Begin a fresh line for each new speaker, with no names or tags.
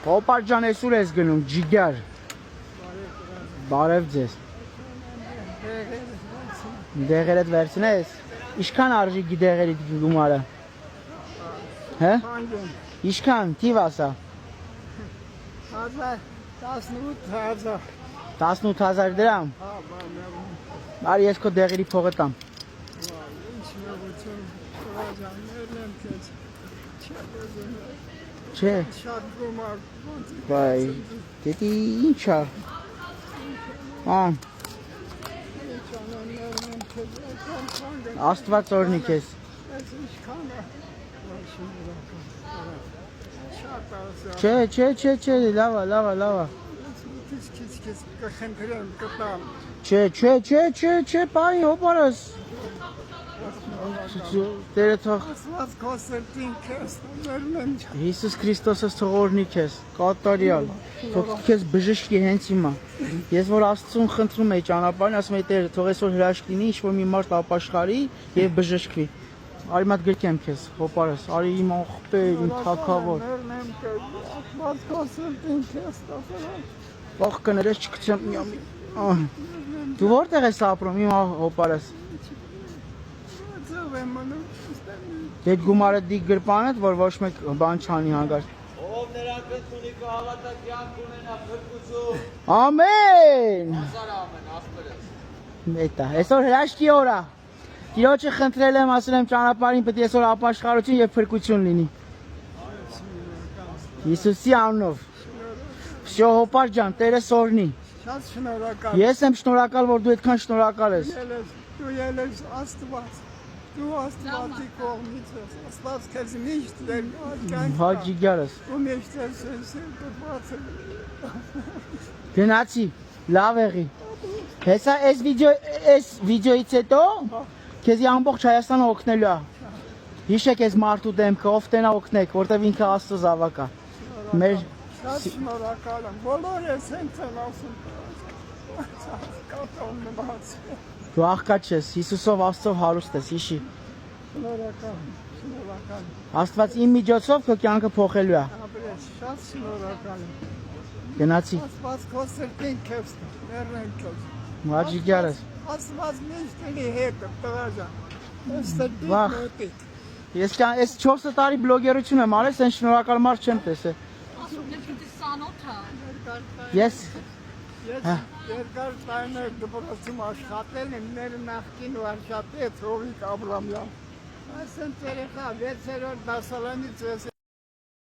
Հոպար ջան, ես ուր ես գնում, ջիգար։ Բարև ձեզ։ Դեղերդ վերցնես։ Ինչքան արժի դեղերիդ գումարը։ Հե։ Ինչքան, թիվ ասա։ 18,000 դրամ։ Բարի ես քո դեղերի փողը տամ։ Չէ։ Բայ, դիտի ինչա։ Աստված օրհնի քեզ։ Չէ, լավա։ Չէ, բայ, հոպարս։ Տերը թող Հիսուս Քրիստոսս թող օրհնի քեզ, կատարյալ, թող քեզ բժշկի հենց հիմա։ Ես որ Աստծուն խնդրում եի ճանապարհին, ասում եի Տերը, թող այսօր հրաշք լինի, ինչ-որ մի մարդ ապաշխարի եւ բժշկվի։ Արի մատ գրկեմ քեզ, հոպարս, արի իմ աղբեր, իմ թագավոր։ Ող կներես չգցեմ միամի։ Դու որտեղ ես ապրում, իմ հոպարս։ Դեդ գումարը դիգ գրպանդ, որ ոչ մեկ բան չանի հանգարտ։ Ով նրան կցունի կհավատա կյանք ունենա փրկություն։ Ամեն։ Ամեն, աստծո։ Էտա, այսօր հրաշքի օր է։ Տիրոջը խնդրել եմ, ասել եմ ճանապարհին պետք է այսօր ապաշխարություն եւ փրկություն լինի։ Հիսուսի անունով։ Всё, հոպար ջան, Տերս օրհնի։ Շատ շնորհակալ։ Ես եմ շնորհակալ, որ դու այդքան շնորհակալ ես։ Դու ելես Աստված։ Դու Աստվածի կողմից ես, Աստված քեզ միշտ դեր կյանք։ Հաջիգարս։ Դու միշտ ես բացել։ Գնացի, լավ եղի։ Հեսա այս վիդեոից հետո քեզի ամբողջ Հայաստանը օգնելու է։ Հիշեք այս մարդու դեմքը, ով տենա օգնեք, որտեվ ինքը Աստծո զավակ է։ Մեր շատ շնորհակալ եմ։ Բոլորը հենց են ասում։ Դու աղքատ ես, Հիսուսով Աստծով հարուստ ես, հիշի։ Շնորհակալ։ Աստված իմ միջոցով քո կյանքը փոխելու է։ Շատ շնորհակալ եմ։ Գնացի։ Աստված քո սրտին քեզ ներեն քեզ։ Մաջիգարս։ Աստված միշտ ինի հետ է, տղա ջան։ Վախ։ Ես այս 4 տարի բլոգերություն եմ արել, սեն շնորհակալ մարդ չեմ տեսել։ Ես երկար տարիներ դպրոցում աշխատել եմ, մեր նախկին վարչապետ Հովիկ Աբրամյան։ Այսինքն երեխա 6-րդ դասարանից